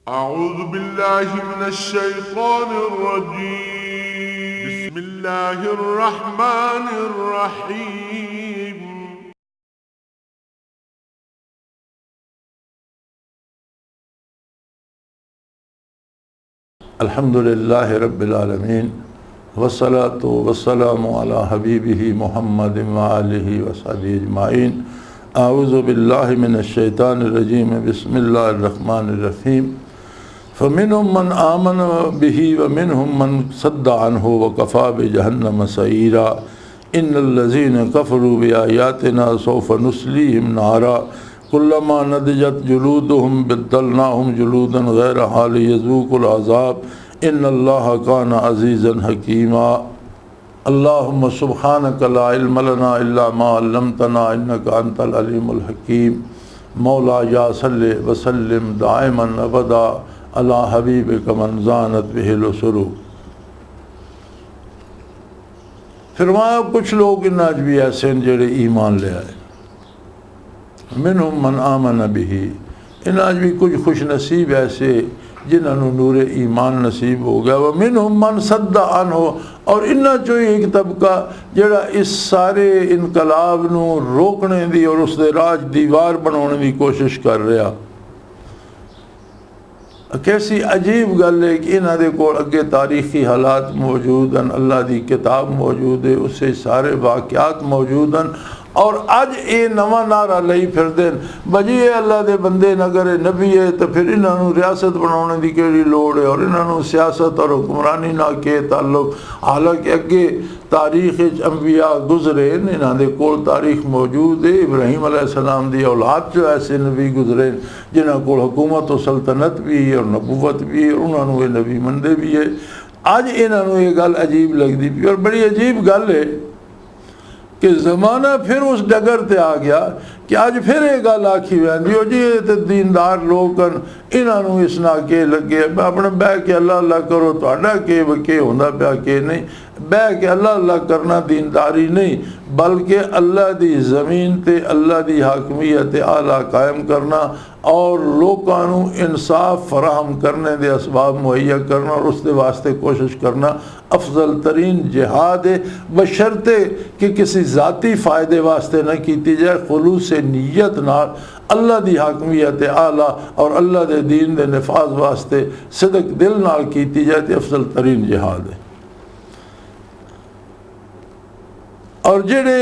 أعوذ بالله من الشيطان الرجيم. بسم الله الرحمن الرحيم. अल्हम्दुलिल्लाहि रब्बिल आलमीन वस्सलातु वस्सलामु अला हबीबिही मुहम्मदिन व आलिहि व सहबिही अजमाइन। आऊज़ु बिल्लाहि मिनश शैतानिर रजीम। बिस्मिल्लाहिर रहमानिर रहीम। फ़मिनहुम मन आमन बिही व मिनहुम मन सद्दा अन्हु व कफ़ा बिजहन्नम सईरा। इन्नल्लज़ीना कफ़रू बिआयातिना सौफ़ नुस्लीहिम नारा कुल्लमा नदिजत जुलूदुहुम बद्दलनाहुम जुलूदन गैरहा लियज़ूक़ुल अज़ाब इन्नल्लाहा काना अज़ीज़न हकीमा। अल्लाहुम्मा सुब्हानका ला इल्म लना इल्ला मा अल्लमतना इन्नका अंतल अलीमुल हकीम। मौला या सल्लि व सल्लिम दाइमन अबदा अला हबीबिका मन ज़ानत बिहिल सुरूर। फरमाया कुछ लोग इन अज भी ऐसे हैं जेड़े ईमान ले आए। मिनहुम मन आमन बिही, इन अज भी कुछ खुश नसीब ऐसे जिन्होंने नूर ईमान नसीब हो गया। वह मिनहुम मन सद्दा अन्हु, और इन्हां चों एक तबका जिहड़ा इस सारे इनकलाब नूं रोकने दी और उसदे राज दीवार बनाने की कोशिश कर रहा। कैसी अजीब गल है कि इन्हां दे कोल अगे तारीखी हालात मौजूद हैं, अल्लाह की किताब मौजूद है, उससे सारे वाक़यात मौजूद हैं, और अज ये नवा नारा लई फिरदे बजी ये अल्लाह के बंदे नगर नबी है तो फिर इन्हों रियासत बनाने की केड़ी लोड़ है, और इन्हों सियासत और हुक्मरानी ना के ताल्लुक। हालांकि अगे तारीख अंबिया गुजरे, इन्हों के कोल तारीख मौजूद है। इब्राहीम अलैहिस्सलाम की औलाद जो ऐसे नबी गुजरे जिन्हों को हुकूमत और सल्तनत भी है और नबूवत भी है, उन्होंने ये नबी मनते भी है। अज इन्हों ये गल अजीब लगती पी, और बड़ी अजीब गल है कि ज़माना फिर उस डगर ते आ गया कि अज फिर ये गल आखी वैंदी हो जी ये तो दीनदार लोग हैं, इन्हों इस ना के लगे अपने बह के अल्लाह अल्लाह करो, तुहाडा के होंदा पिया के नहीं। बह के अल्लाह अल्लाह करना दीनदारी नहीं, बल्कि अल्लाह की ज़मीन ते अल्लाह की हाकमियत आला कायम करना और लोगों को इंसाफ फराहम करने के असबाब मुहैया करना और उसके वास्ते कोशिश करना अफजल तरीन जिहाद है, बशर्ते कि किसी ज़ाती फ़ायदे वास्ते न की जाए, खुलूस नीयत नाल अल्लाह की हाकमियत आला और अल्लाह के दीन के नफाज वास्ते सिदक दिल नाल की जाए तो अफजल तरीन जिहाद है। और जेड़े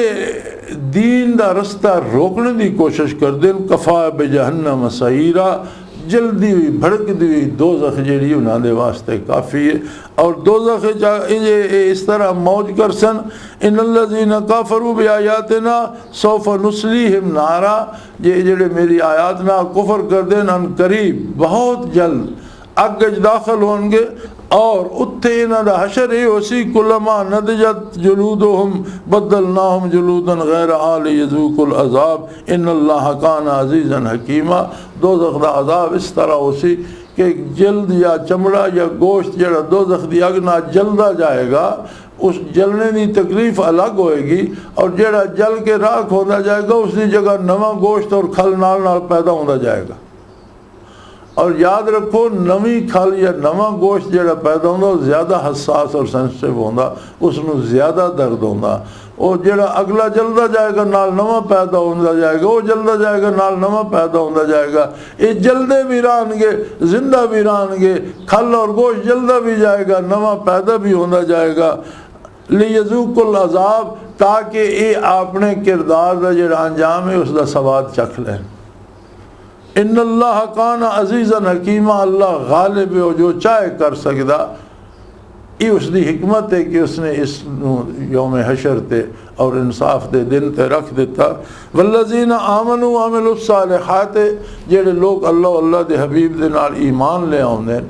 दीन का रस्ता रोकने की कोशिश करते हैं कफ़ा बेजहन्नम सईरा, जल्दी हुई भड़कती हुई दोज़ख जी उन्होंने वास्ते काफ़ी है। और दोज़ख इस तरह मौज कर सन इन्नल्लज़ीना कफ़रू बिआयातिना सौफ़ नुस्लीहिम नारा, ये जेड़े मेरी आयात ना कुफर कर देन अन करीब बहुत जल्द अग दाखिल होंगे, और उत्थे इन्हां दा हशर ये होसी कुल्लमा नदजत जुलूदुहुम बद्दलनाहुम जुलूदन गैरहा लियज़ूक़ुल अज़ाब इन्नल्लाहा काना अज़ीज़न हकीमा। दोज़ख दा अज़ाब इस तरह होसी कि जल्द या चमड़ा या गोश्त जड़ा दोज़ख दी अग नाल जलदा जाएगा, उस जलने की तकलीफ अलग होएगी, और जड़ा जल के राख होता जाएगा उसकी जगह नवा गोश्त और खल नाल नाल पैदा होता जाएगा। और याद रखो नवी खल या नवा गोश्त जो पैदा होता ज़्यादा हसास और सेंसिटिव होता, उसनों ज़्यादा दर्द होता। और जो अगला जलता जाएगा नाल नवा पैदा होता जाएगा, वो जलता जाएगा नाल नवा पैदा होता जाएगा। ये जलते भी रहनगे, जिंदा भी रहनगे, खल और गोश्त जलता भी जाएगा, नवा पैदा भी होता जाएगा। लियज़ूक़ुल अज़ाब, ताकि ये अपने किरदार का जो अंजाम है उसका सवाद चख लें। इन्नल्लाह काना अज़ीज़न हकीमा, अल्लाह गालिब है, जो चाहे कर सकता। ये उसकी हिकमत है कि उसने इस यौम हशर ते और इंसाफ दे दिन ते रख दिता। वल्लज़ीना आमनू अमिलुस सालिहात, जेड़े लोग अल्लाह अल्लाह के हबीब दे नाल ईमान ले आउंदे,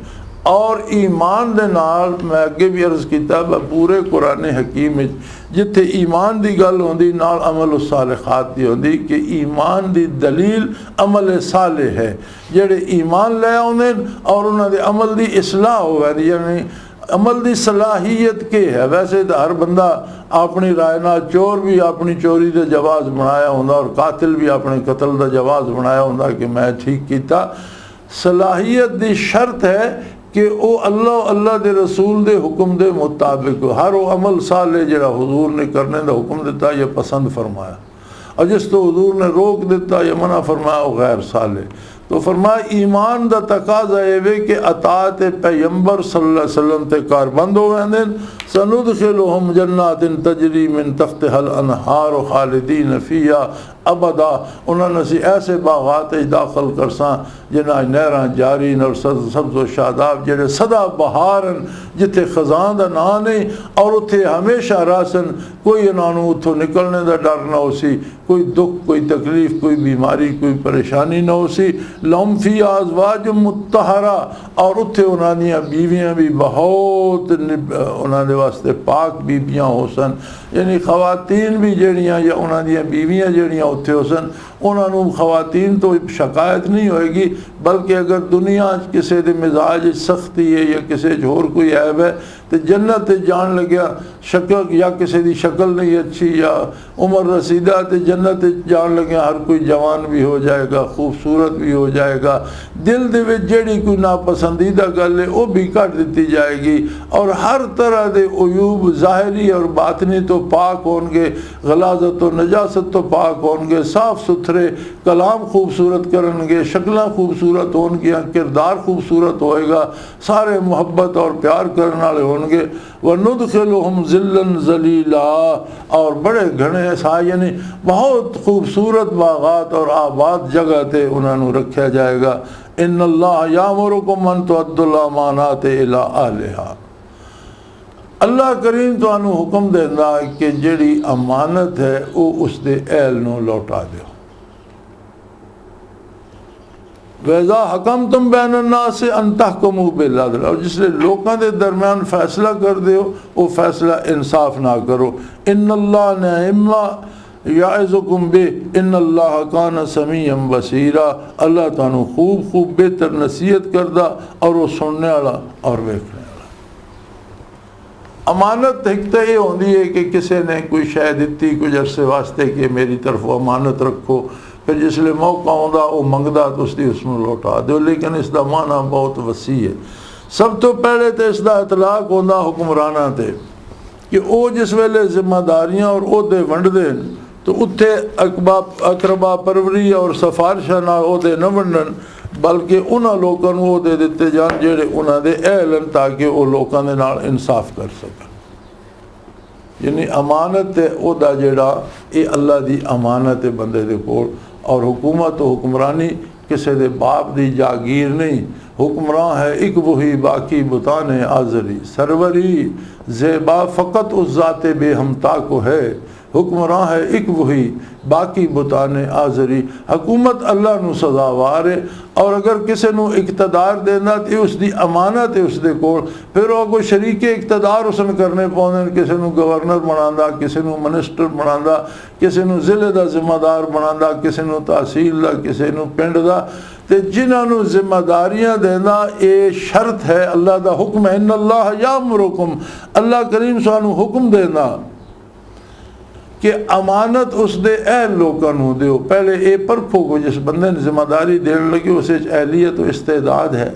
और ईमान दे नाल मैं अगे भी अर्ज़ किया पूरे कुरान हकीम जिथे ईमान की गल होंदी नाल अमल सालिहात की होंदी कि ईमान की दलील अमल साले है। जेड़े ईमान ले आउंदे और उन्होंने अमल की इसलाह होवे, यानी अमल की सलाहियत के है। वैसे तो हर बंदा अपनी राय ना, चोर भी अपनी चोरी का जवाज़ बनाया होंदा और कातिल भी अपने कतल का जवाज़ बनाया होंदा कि मैं ठीक किया। सलाहियत दी शर्त है कि वो अल्लाह दे रसूल दे हुक्म दे मुताबिक हर वो अमल साले जरा हुजूर ने करने का हुक्म दिता या पसंद फरमाया, और जिस तो हुजूर ने रोक दिता या मना फरमाया वो गैर साले। तो फरमाया ईमान दा तकाजा ये कि अतात पैगंबर सल्लल्लाहु अलैहि वसल्लम ते कारबंद हो वेंदे, सनुदखिलुहुम जन्नातिन तजरी मिन तहतिहल अनहार खालिदीन फीहा अबदा, उन्होंने असी ऐसे बागात दाखिल करसा जिन्हें नहरां जारी और सब्ज़ो शादाब जेड़े सदा बहारन, जिथे खजान का ना नहीं और उत्थे हमेशा रासन, कोई उन्होंने उतों निकलने का डर ना हो सी, कोई दुख कोई तकलीफ कोई बीमारी कोई परेशानी ना हो सी। लहुम फीहा अज़वाजुम मुत्तहरा, और उत्थे उन्होंने बीवियाँ भी बहुत उन्होंने वास्ते पाक बीबियाँ हो सन, यानी खवातीन भी जड़ियाँ या उन्होंने बीवियाँ जड़ियाँ उत्थे हो सन, उन्होंने खवातीन तो शिकायत नहीं होएगी, बल्कि अगर दुनिया किसी के मिजाज सख्ती है या किसी होर कोई ऐब है तो जन्नत जान लग्या शक्ल या किसी की शक्ल नहीं अच्छी या उम्र रसीदा तो जन्नत जान लग्या हर कोई जवान भी हो जाएगा, खूबसूरत भी हो जाएगा, दिल दे विच जेड़ी कोई नापसंदीदा गल है वो भी कट दी जाएगी, और हर तरह के अयूब ज़ाहरी और बातनी तो पाक होंगे, गलाजत तो नजासत तो पाक होंगे, साफ सुथरे कलाम खूबसूरत करेंगे, शक्लां खूबसूरत होंगियां, किरदार खूबसूरत होएगा, सारे मुहब्बत और प्यार करने वाले होंगे। वनुदखिलुहुम ज़िल्लन ज़लीला, और बड़े घने सा यानी बहुत खूबसूरत बागात और आबाद जगह ते उन्होंने रखा जाएगा। इन्नल्लाह यामुरुकुम अन तुअद्दुल अमानात इला अहलिहा, अल्लाह करीम तुहानू हुक्म देंदा कि जिहड़ी अमानत है वो उसके अहल नू लौटा दो। वैज़ा हकम तुम बैन अन्नास से अंतहकुमू बिल अदल, और जिसले लोगों के दरमियान फैसला कर दो वो फैसला इंसाफ ना करो। इन्नल्लाह निअम्मा याइज़ुकुम बि इन्नल्लाह कान समीअन बसीरा, अल्लाह तुहानू खूब खूब बेहतर नसीहत करदा और वो सुनने वाला और वेखने वाला। अमानत एक तो ये होती है कि किसी ने कोई शय दी कुछ अरसे वास्ते कि मेरी तरफ अमानत रखो, फिर जिसले मौका आता वो मंगदा तो उसकी उसमें लौटा दो, लेकिन इसका माना बहुत वसी है। सब तो पहले तो इसका इतलाक होता हुक्मराना ते कि वो जिस वेले जिम्मेदारियां और ओहदे वंडदे तो उत्थे अकरबा परवरी और सिफारिशा नाल ओहदे न वंडन, बल्कि उन्होंने लोगों को ओहदे दिते जान जेड़े उन्होंने अहल हैं, ताकि वो लोगों के नाल इंसाफ कर सकन। यानी अमानत है ओहदा जेड़ा ये अल्लाह की अमानत है बंदे दे कोल, और हुकूमत तो हुक्मरानी किसी के बाप की जागीर नहीं। हुक्मरान है एक वही बाकी बुतान आजरी, सरवरी ज़ेबा फ़कत उस ज़ाते बेहमता को है। हुक्मरान है एक वही बाकी बुतान आजरी, हुकूमत अल्लाह नू सजावार है, और अगर किसी को इकतदार देना तो उसकी अमानत है उसके कोल, फिर वो कोई शरीके इकतदार उसने करने पाते, किसी को गवर्नर बना, किसी को मिनिस्टर बना, किसी को जिले का जिम्मेदार बना, किसी को तहसील का, किसी को पिंड का, तो जिन्होंने जिम्मेदारियां देना ये शर्त है, अल्लाह का हुक्म है। इन्नल्लाह यामुरुकुम, अल्लाह करीम सानू हुक्म देना कि अमानत उसके अहल लोगों को दो। पहले ये परखो को जिस बंदे ने जिम्मेदारी देने लगी उस अहलियत तो इस्तेदाद है,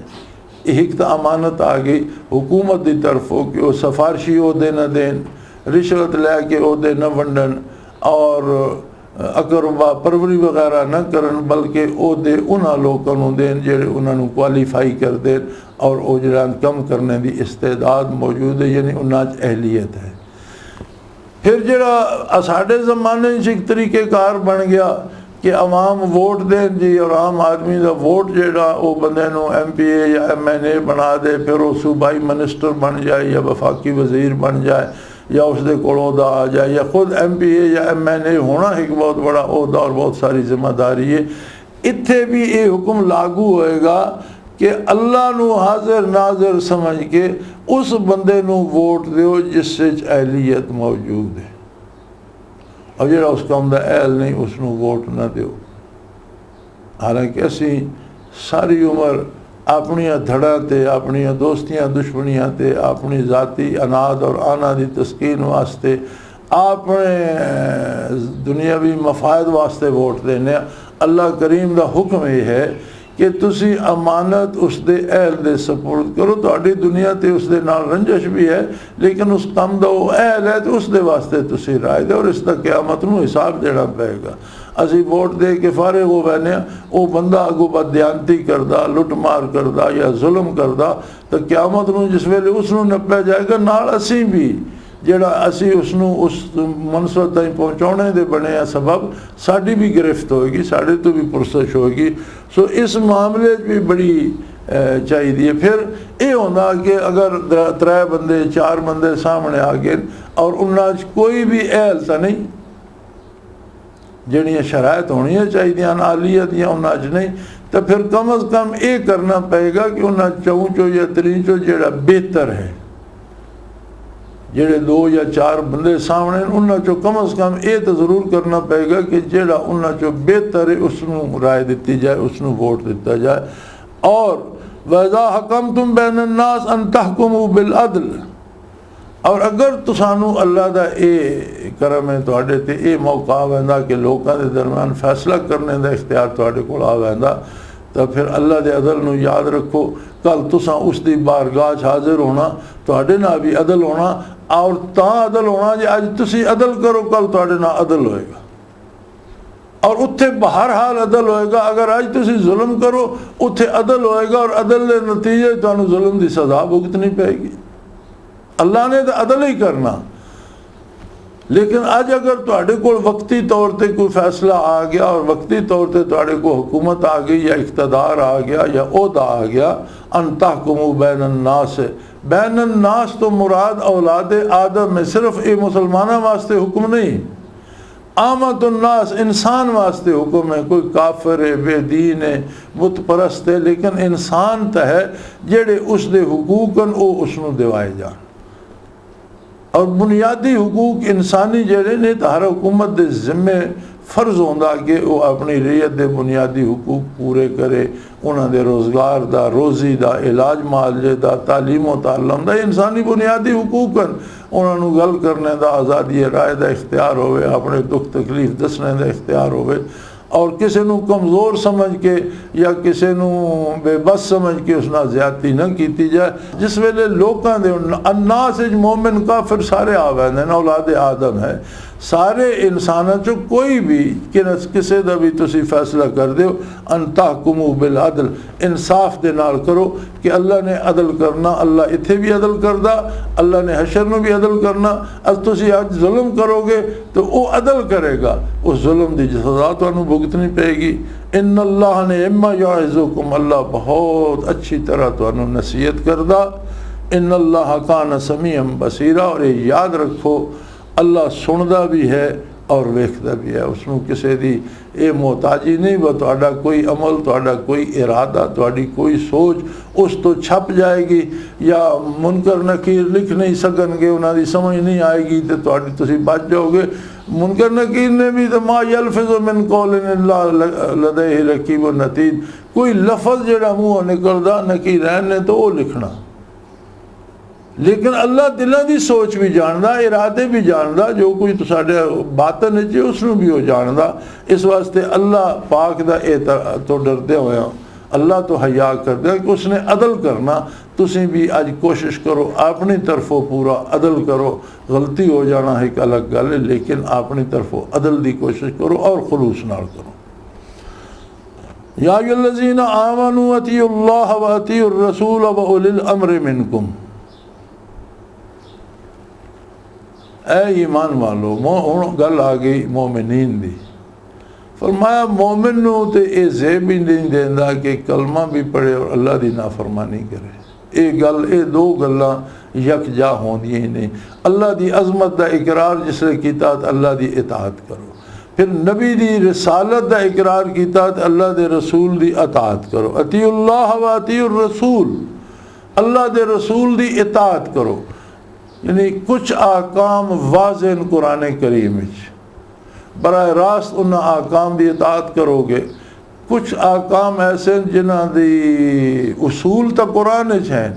एक तो अमानत आ गई हुकूमत की तरफों कि वह सिफारशी ओहदे न देन, रिश्वत लैके ओहदे न वंडन और अकरबा परवरी वगैरह न करन, बल्कि ओहदे उन्होंने लोगों को देन जेड़े उन्होंने क्वालीफाई कर देन और वो जरा कम करने की इस्तेदाद मौजूद है, यानी उन्होंने अहलियत है। फिर जरा साढ़े ज़माने एक तरीक़ेकार बन गया कि अवाम वोट दें जी, और आम आदमी का वोट जोड़ा वो बंदे नूं MPA या MNA बना दे, फिर वो सूबाई मिनिस्टर बन जाए या वफाकी वजीर बन जाए या उसके कोल ओहदा आ जाए, या खुद MPA या MNA होना एक बहुत बड़ा ओहदा और बहुत सारी जिम्मेदारी है। इत्थे भी ये हुक्म लागू होएगा कि अल्लाह नू हाजिर नाजिर समझ के उस बंदे नू वोट दो जिससे अहलियत मौजूद है, और जो उस कौम का अहल नहीं उसनू वोट ना दो। हालांकि असी सारी उम्र अपनिया धड़ा ते अपनिया दोस्तियां दुश्मनियां ते अपनी ज़ाती अनाद और आना की तस्कीन वास्ते अपने दुनियावी मफायद वास्ते वोट देने। अल्लाह करीम का हुक्म यह है कि तुसी अमानत उसके अहल दे सपुर्द करो। तुहाडी दुनिया ते उसके नाल रंजश भी है, लेकिन उस काम दा वो अहल है तो उसके वास्ते तुसी राय दो, और इसका क़यामत नूं हिसाब देना पेगा। असी वोट दे के फारिग हो बैठे, वो बंदा अगों बददियानती करदा, लुटमार करदा या जुल्म करदा, तो क़यामत नूं जिस वेले उसनूं नप्पिया जाएगा नाल असी भी ਜਿਹੜਾ ਅਸੀਂ ਉਸਨੂੰ ਉਸ ਮਨਸਬ ਤਾਈਂ ਪਹੁੰਚਾਉਣੇ ਦੇ ਬਣੇ ਆ सबब, साड़ी भी गिरफ्त होएगी, साढ़े तो भी पुरसश होएगी। सो इस मामले भी बड़ी चाहिए। फिर ये होंदा कि अगर 3 बंदे 4 बंदे सामने आ गए और उन्होंने कोई भी अहल तो नहीं, जड़ियाँ शरायत होनी चाहिए आलिया दियाँ उन्होंने नहीं, तो फिर कम अज़ कम ये करना पेगा कि उन्होंने 4 चो या 3 चो जो बेहतर है, जेड़े 2 या 4 बंदे सामने उन्होंने चो कम अज़ कम ये तो ज़रूर करना पेगा कि जेड़ा उन्होंने चो बेहतर है उसनों राय दी जाए, उसनों वोट दिता जाए। और वज़ा हकम तुम बैन अन्नास अन तहकुमू बिल अदल, और अगर तुसानू अल्लाह दा ये करम है तुहाडे ते ये मौका आवेंदा कि लोगों के दरम्यान फैसला करने का इख्तियार तुहाडे कोल आवेंदा, तो फिर अल्लाह के अदल नूं याद रखो। कल तुसा उसकी बारगाह हाजिर होना, तुहाडे नाल भी अदल होना, और तां अदल होना जे अज तुसी अदल करो कल तुहाडे नाल अदल होएगा, और उत्थे बहर हाल अदल होएगा। अगर अज तुसी जुल्म करो उत्थे अदल होएगा, और अदल के नतीजे तुहानू जुल्म की सज़ा भुगतनी पेगी। अल्लाह ने तो अदल ही करना, लेकिन अज अगर तुहाडे कोल वक्ती तौर पर कोई फैसला आ गया और वक्ती तौर पर तुहाडे को हुकूमत आ गई या इख्तदार आ गया या ओहदा आ गया, अन तहकुमू बैन अन्नास, बैन अन्नास तो मुराद औलाद आदम में सिर्फ ये मुसलमानों वास्ते हुक्म नहीं, आमतुन्नास इंसान वास्ते हुक्म है। कोई काफिर है, बेदीन है, बुत परस्त है, लेकिन इंसान तो है जेड़े उसके हुकूक हैं वो उसनों दिवाए जान। और बुनियादी हुकूक इंसानी जेड़े ने तो हर हुकूमत के जिम्मे फर्ज होंदा कि वो अपनी रैयत के बुनियादी हुकूक पूरे करे। उन्होंने रोज़गार का, रोज़ी का, इलाज मुआलजे का, तालीम तालम का इंसानी बुनियादी हुकूक हैं। उन्होंने गल करने का, आज़ादी राय का इख्तियार होवे, अपने दुख तकलीफ दसने का इख्तियार होवे, और किसी को कमज़ोर समझ के या किसी को बेबस समझ के उसना ज़्यादती न की जाए। जिस वेले लोगों के अन्नास मोमिन काफिर सारे आ वैंदे, औलाद आदम है, सारे इंसानों चो कोई भी किसी का भी तुसी फैसला कर दो, अन तहकुमू बिल अदल, इंसाफ दे नाल करो कि अल्लाह ने अदल करना। अल्लाह इत्थे भी अदल करदा, अल्लाह ने हशर में भी अदल करना। अज तुसी अज जुल्म करोगे तो वो अदल करेगा, उस जुल्म की सज़ा तुहानू भुगतनी पेगी। इन अल्लाह ने इम्मा याइज़ुकुम, अल्लाह बहुत अच्छी तरह तुहानू नसीहत करदा। इन अल्लाह कान समीअन बसीरा, और ये याद रखो अल्लाह सुनदा भी है और वेखदा भी है। उसनों किसी की ये मोहताजी नहीं, वह तुहाडा कोई अमल, तुहाडा कोई इरादा, तुहाडी कोई सोच उस तो छप जाएगी, या मुनकर नकीर लिख नहीं सकनगे, उन्होंने समझ नहीं आएगी तो तुहाडी तुसी बच जाओगे। मुनकर नकीर ने भी तो मा यल्फिज़ु मिन कौलिन इल्ला लदैहि रकीबुन अतीद, कोई लफज जेड़ा मुँह निकलदा नकीरैन ने तो वो लिखना, लेकिन अल्लाह दिलों की सोच भी जानदा, इरादे भी जानदा, जो कुछ साढ़े बातन है उसनों भी वो जानदा। इस वास्ते अल्लाह पाक दा तो डरदे हुए अल्लाह तो हया करदे कि उसने अदल करना। तुसी भी अज कोशिश करो अपनी तरफों पूरा अदल करो। गलती हो जाना एक अलग गल है, लेकिन अपनी तरफों अदल की कोशिश करो और खुलूस नाल करो। या अय्युहल्लज़ीना आमनू अतीउल्लाह व अतीउर रसूल व उलिल अम्रि मिनकुम, ऐ ईमान वालो। हुण गल आ गई मोमिनीन दी। फरमाया मोमिन नूं ते ये ज़ेब ही नहीं देंदा कि कलमा भी पढ़े और अल्लाह की नाफरमानी करे। ये गल, ये दो गल्लां यकजा होंदियां ही नहीं। अल्लाह की अजमत का इकरार जिसने किया तो अल्लाह की इताअत करो, फिर नबी की रिसालत का इकरार किया तो अल्लाह के रसूल की अताअत करो। अतीउल्लाह व अतीउर रसूल, अल्लाह के रसूल की इताअत करो। यानी कुछ आकाम वाज़ेह कुरान करीम बराह रास्त उन्हें आकाम की इताअत करोगे। कुछ आकाम ऐसे जिन्हों की उसूल तो कुरान हैं,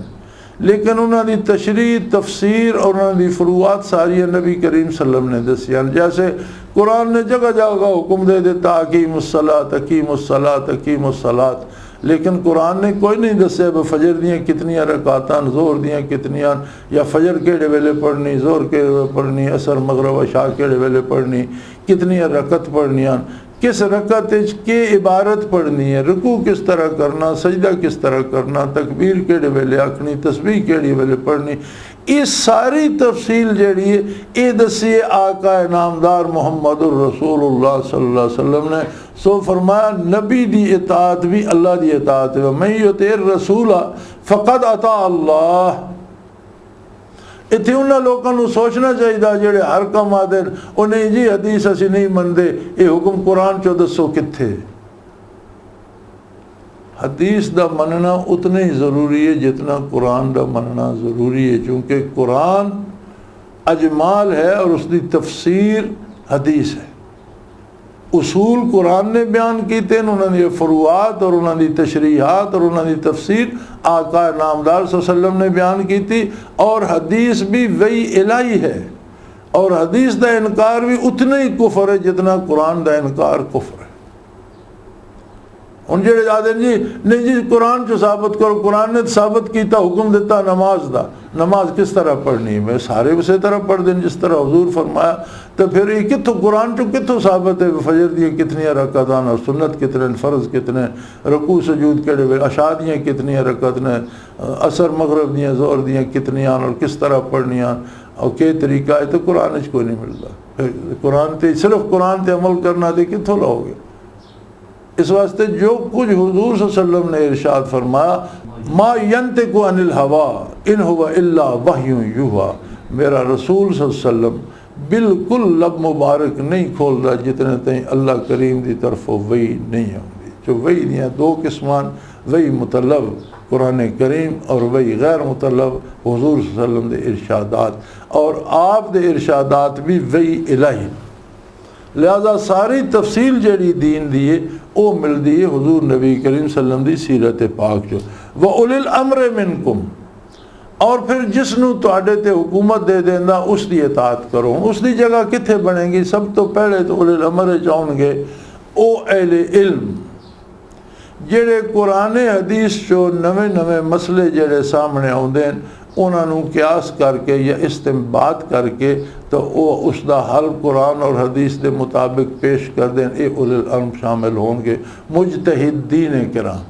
लेकिन उन्होंने तशरीह, तफसीर और उन्होंने फरूआत सारी नबी करीम सल्लम ने दसिया। जैसे कुरान ने जगह जगह हुक्म दे दिता अकीमुस्सलात अकीमुस्सलात अकीमुस्सलात, लेकिन कुरान ने कोई नहीं दस्या भी फजर दियाँ कितनियाँ रकातां, जोर दियाँ कितनियाँ, या फजर केड़े वेले पढ़नी, जोर केड़े वेले पढ़नी, असर मगरब इशा केड़े वेले पढ़नी, कितनियाँ रकत पढ़नियाँ, किस रकत के इबारत पढ़नी है, रुकू किस तरह करना, सजदा किस तरह करना, तकबीर केड़े वेले आखनी, तस्बीह केड़े वेले पढ़नी, ये सारी तफसील जड़ी है ये दसी है आका नामदार मुहम्मदुर रसूलुल्लाह सल्लल्लाहु अलैहि वसल्लम ने। सो फरमाया नबी दी इताअत भी अल्लाह दी इताअत है, मैं युतिर रसूला फ़क़द अता अल्लाह। इतने उन्होंने लोगों को सोचना चाहिए जेड़े हर कम आते उन्हें जी हदीस असी नहीं मनते, ये हुक्म कुरान चो दसो कित्थे। हदीस का मनना उतना ही ज़रूरी है जितना कुरान का मनना ज़रूरी है, क्योंकि कुरान अजमाल है और उसकी तफसीर हदीस है। उसूल कुरान ने बयान किए, उन्होंने फरूआत और उन्होंने तशरीहात और उन्होंने तफसीर आका नामदार सल्लल्लाहु अलैहि वसल्लम ने बयान की थी। और हदीस भी वही इलाही है, और हदीस का इनकार भी उतना ही कुफर है जितना कुरान का इनकार कुफर है। उन जेड़े आते जी नहीं जी कुरान चो साबित करो, कुरान ने साबित किया हुक्म दिता नमाज का, नमाज किस तरह पढ़नी है, मैं सारे उस तरह पढ़ दें जिस तरह हुजूर फरमाया। तो फिर ये कितों कुरान चो कितों साबित है फजर दी कितनियाँ रकतान और सुन्नत कितने, फ़र्ज कितने, रुकू सजूद केड़े वे, अशा दियाँ कितनियाँ रकत ने, असर मगरब दियाँ जोर दियाँ कितनियाँ और किस तरह पढ़नियाँ और के तरीका है, तो कुरान कोई नहीं मिलता। फिर कुरान ते सिर्फ कुरान ते अमल करना दे कितों लाओगे। इस वास्ते जो कुछ हुजूर सल्लल्लाहु अलैहि वसल्लम ने इरशाद फरमाया, मा यंतिकु अनिल हवा इन हुवा इल्ला वह्युन युहा, मेरा रसूल सल्लल्लाहु अलैहि वसल्लम बिल्कुल लब मुबारक नहीं खोलता जितने ताईं अल्लाह करीम की तरफों वही नहीं आती। जो वही दियाँ दो किस्मान, वही मुतलब कुरान करीम और वही गैर मुतलब हुजूर सल्लल्लाहु अलैहि वसल्लम दे इरशादात, और आप दे इरशादात भी वही इलाही। लिहाजा सारी तफसील जड़ी दीन दी है वो मिलती है हुजूर नबी करीम सल्लल्लाहु अलैहि वसल्लम दी सीरत पाक जो व उलिल अमर मिनकुम, और फिर जिसनू तुहाडे ते हुकूमत दे देंदा उसकी इताअत करो। उसकी जगह कित्थे बनेगी? सब तो पहले तो उलिल अमर चाहोगे ओ अहले इल्म जेड़े कुरान हदीस चो नवे नवे मसले जेड़े सामने आउंदे हैं उन्होंने क्यास करके या इस्तेमाल करके तो वो उसका हल कुरान और हदीस के मुताबिक पेश कर दें, ये उलिल इल्म शामिल होंगे। मुजतहिदीन किराम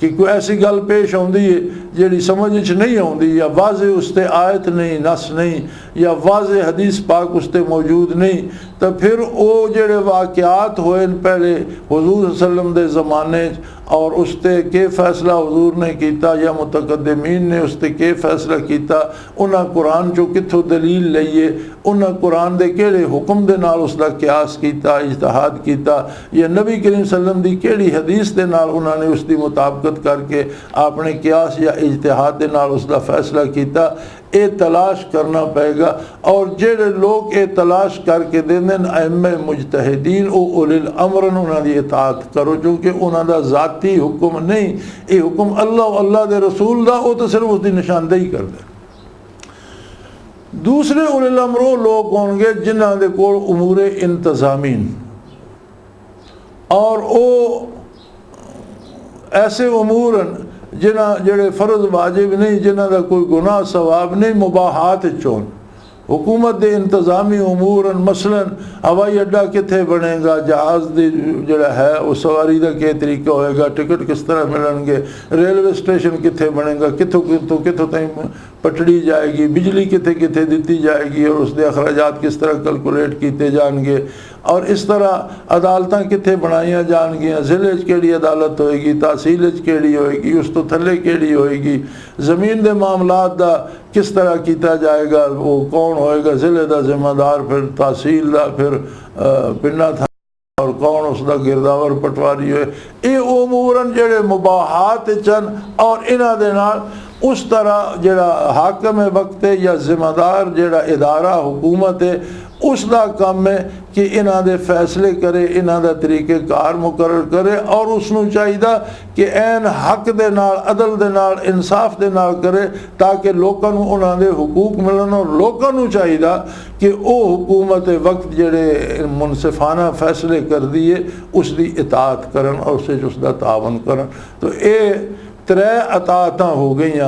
कि कोई ऐसी गल पेश आती है जी समझ नहीं आती, या वाज़े उसते आयत नहीं, नस नहीं, या वाज़े हदीस पाक उसते मौजूद नहीं, तो फिर वो जेड़े वाक़यात होए पहले हुजूर सल्लल्लाहु अलैहि वसल्लम दे ज़माने और उसते के फैसला हुजूर ने किया या मुतकद्दिमीन ने उसते के फैसला किया, उन्हें कुरान चो कित्थों दलील लईए, उन्हें कुरान दे केड़े हुक्म दे नाल उसका क्यास किया, इज्तिहाद किया, या नबी करीम सल्लल्लाहु अलैहि वसल्लम दी केड़ी हदीस दे नाल उन्होंने उसकी मुताबकत करके आपने क्यास या इज्तिहाद दे नाल उसका फैसला किया, ये तलाश करना पड़ेगा। और जेड़े लोग ये तलाश करके देंदे अइम्मे मुजतहिदीन ओ उलिल अमरन उन्होंने इताअत करो, क्योंकि उन्होंने ज़ाती हुक्म नहीं, ये हुक्म अल्लाह अल्लाह दे रसूल दा, वो तो सिर्फ उसकी निशानदेही कर दे। दूसरे उलिल अमर लोग होंगे जिन्हों दे कोल उमूरे इंतज़ामीन, और वो ऐसे उमूर जिन्हें जेड़े फ़र्ज वाजिब नहीं, जिन्हों का कोई गुनाह सवाब नहीं, मुबाहात चोन हुकूमत दे इंतज़ामी उमूर, मसलन हवाई अड्डा कित्थे बनेगा, जहाज़ दी जड़ा है वो सवारी का क्या तरीका होएगा, टिकट किस तरह मिलेंगे, रेलवे स्टेशन कित्थे बनेगा, कित्थों कित्थों कित्थों ताईं पटड़ी जाएगी, बिजली कित्थे कित्थे दी जाएगी, और उसके अखराजात किस तरह कैलकुलेट किए जाएंगे, और इस तरह अदालतां कित्थे बनाईयां जाएंगियां, ज़िले केड़ी अदालत होएगी, तहसील केड़ी होएगी, उस तो थले केड़ी होएगी, ज़मीन के मामलात दा किस तरह किया जाएगा, वो कौन होएगा ज़िले का जिम्मेदार, फिर तहसील का, फिर पिंडा था, और कौन उसका गिरदावर पटवारी होए, ये उमूरन जेड़े मुबाहात चन, और इन्हां दे नाल उस तरह जड़ा हाकम वक्त है या जिम्मेदार जड़ा इदारा हुकूमत है उसका काम है कि इन्हां दे फैसले करे, इन्हां दा तरीक़ेकार मुकर्रर करे और उसनू चाहिदा कि ऐन हक दे नाल, अदल दे नाल, इंसाफ दे नाल करे ताकि लोकां नू उन्हां दे हुकूक मिलन। और लोकां नू चाहिदा कि वो हुकूमत वक्त जेड़े मुनसिफाना फैसले कर दिए उसकी इताअत करन और उसदा तावन करन। तो ये 3 अताअतां हो गई।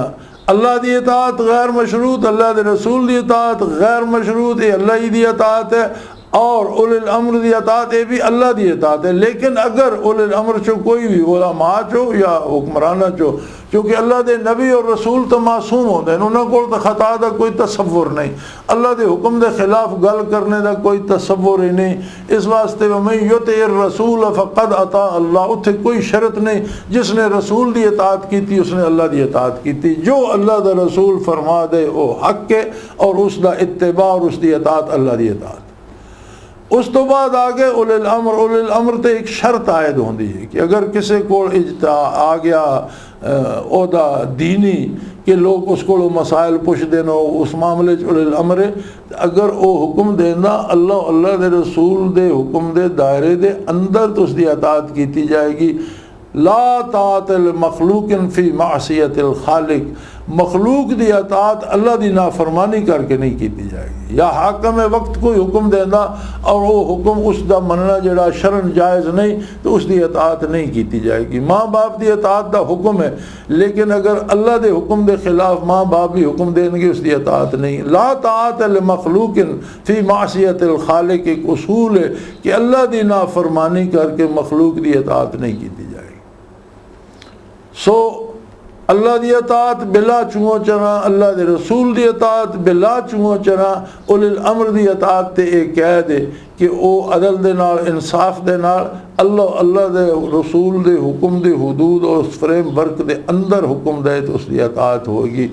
अल्लाह की इताअत गैर मशरूत, अल्लाह के रसूल की इताअत गैर मशरूत, ये अल्लाह ही की इताअत है। और उलिल अम्र की इताअत ये भी अल्लाह की इताअत है। लेकिन अगर उलिल अम्र चो कोई भी उलमा चो या हुक्मराना चो, क्योंकि अल्लाह के नबी और रसूल तो मासूम होते हैं, उन्होंने को तो खता का कोई तसव्वुर नहीं, अल्लाह के हुक्म के खिलाफ गल करने का कोई तसव्वुर ही नहीं। इस वास्ते मैं युति रसूल फ़क़द अता अल्लाह, उत्थे कोई शर्त नहीं। जिसने रसूल की इताअत की उसने अल्लाह की इताअत की। जो अल्लाह का रसूल फरमा दे वो हक है और उसका इत्तिबा और उसकी इताअत अल्लाह की इताअत। उस तो बाद आगे उलिल अम्र ते एक शर्त आयद होती है कि अगर किसी को इज्ता आ गया ओदा दीनी कि लोग उसको मसाइल पुछ देना, उस मामले उलिल अम्र अगर वो हुक्म देना अल्लाह दे रसूल दे हुक्म दे दायरे दे अंदर तो उसकी अताअत की जाएगी। ला ताअतिल मखलूकिन फी मासियतिल खालिक, मखलूक की अताअत अल्लाह की नाफरमानी करके नहीं की जाएगी। या हाकम वक्त कोई हुक्म देना और वो हुक्म उसका मनना जड़ा शरन जायज़ नहीं तो उसकी अताअत नहीं की जाएगी। माँ बाप की अताअत का हुक्म है, लेकिन अगर अल्लाह के हुक्म के खिलाफ माँ बाप भी हुक्म देंगे उसकी अताअत नहीं। ला ताअत लिल मखलूकिन फी मासियतिल खालिक एक उसूल है कि अल्लाह की नाफरमानी करके मखलूक की अताअत नहीं की जाएगी। सो अल्लाह की अताअत बिला चूहो चना, अल्लाह के रसूल की अताअत बिला चूहो चना, उलिल अम्र की अताअत ते एक कैद है कि वो अदल दे नाल, इंसाफ दे नाल अल्लाह दे रसूल दे हुक्म दे हुदूद और उस फ्रेम वर्क दे अंदर हुक्म दे तो उसकी अताअत होगी।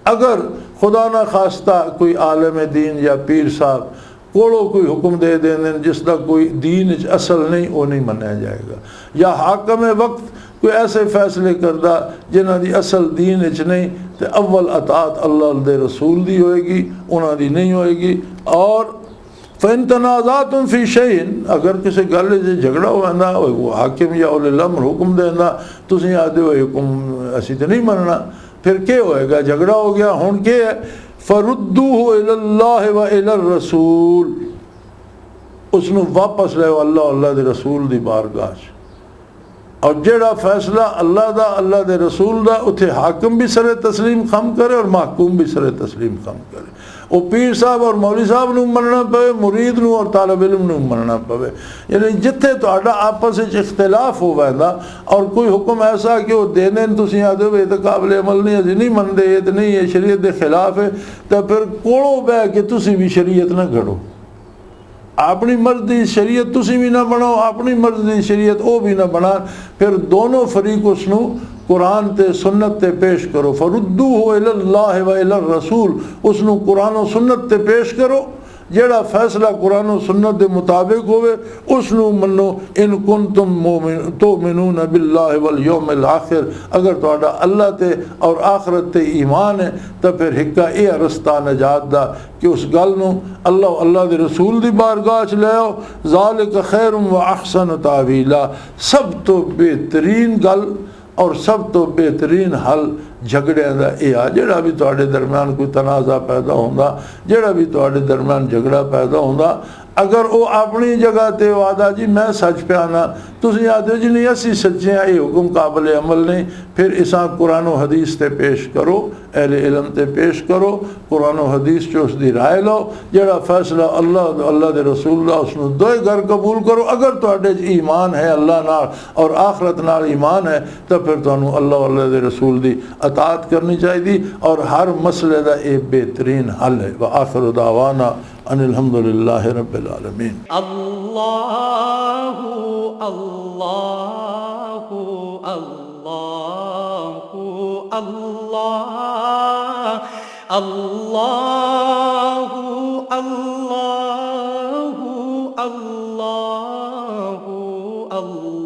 अगर खुदा ना खास्ता कोई आलम दीन या पीर साहब कोड़ो कोई हुक्म दे दें जिसका कोई दीन असल नहीं, वो नहीं मनाया जाएगा। या हाकम वक्त कोई ऐसे फैसले करदा जिन्हों की असल दीन नहीं तो अव्वल अताअत अल्लाह दे रसूल की होएगी, उन्होंने नहीं होएगी। और फ़इन तनाज़ातुम फ़ी शैइन, अगर किसी गल से झगड़ा होंदा वो हाकिम या उलिल अम्र हुक्म देंदा, तुसीं आखदे हो हुक्म असी तो नहीं मनना, फिर क्या होएगा? झगड़ा हो गया। हुण क्या है? फरुद्दूहु इलल्लाहि व इलर रसूल, उसनू वापस ले अल्लाह दे रसूल की बारगाह। और जेड़ा फैसला अल्लाह दा, अल्लाह दे रसूल दा, उथे हाकिम भी सरे तस्लीम खम करे और महकूम भी सरे तस्लीम खम करे। वो पीर साहब और मौली साहब नू मनना पवे, मुरीद नू और तालिब इल्म नू मनना पवे। यानी जिथे तुहाडा आपस विच इख्तिलाफ होवेगा और कोई हुक्म ऐसा कि वो देने तुसीं आखदे हो ये तो काबिल अमल नहीं, असीं नहीं मनदे, ये तो नहीं, ये शरीयत के खिलाफ है, तो फिर कोलों बह के तुसीं भी शरीयत ना घड़ो। अपनी मर्जी शरीयत तुसी भी ना बनाओ, अपनी मर्जी शरीयत वो भी ना बना, फिर दोनों फरीक उसनू कुरान ते सुन्नत ते पेश करो। फरुद्दूहु इलल्लाहि व इलर रसूल, उसनू कुरान और सुन्नत ते पेश करो। जेड़ा फैसला कुरान और सुन्नत के मुताबिक होवे उसनू मनो। इन कुंतुम तुमिनून बिल्लाहि वल यौमिल आखिर, अगर तुहाडा अल्लाह ते और आखिरत ते ईमान है तो फिर हिक्का यह रस्ता नजात दा कि उस गल नू अल्लाह दे रसूल दी बारगाह च ले आओ। ज़ालिक खैरुम व अहसन तावीला, सब तो बेहतरीन गल और सब तो बेहतरीन हल झगड़िया का यह आ। जोड़ा भी तुहाडे दरम्यान कोई तनाज़ा पैदा होंदा, जोड़ा भी तुहाडे दरम्यान झगड़ा पैदा होंदा, अगर वो अपनी जगह ते वादा जी मैं सच पे आना, तुसीं आखदे हो जी नहीं असी सच्चे हैं, ये हुक्म काबिल अमल नहीं, फिर इसा कुरान और हदीस ते पेश करो, अहले इल्म ते पेश करो, कुरान और हदीस चो उसकी राय लो। जोड़ा फैसला अल्लाह दे रसूल दा उसनू दोए घर कबूल करो। अगर तुहाडे ईमान है अल्लाह नाल और आखरत नाल ईमान है तो फिर तुहानू अल्लाह दे रसूल दी अताअत करनी चाहिए और हर मसले का एक बेहतरीन हल है। व आखिर दावाना अनिल हम्दुलिल्लाहि रब्बिल आलमीन। अल्लाहु अल्लाहु अल्लाहु अल्लाह अल्लाहु अल्लाहु अल्लाहु अल्लाह।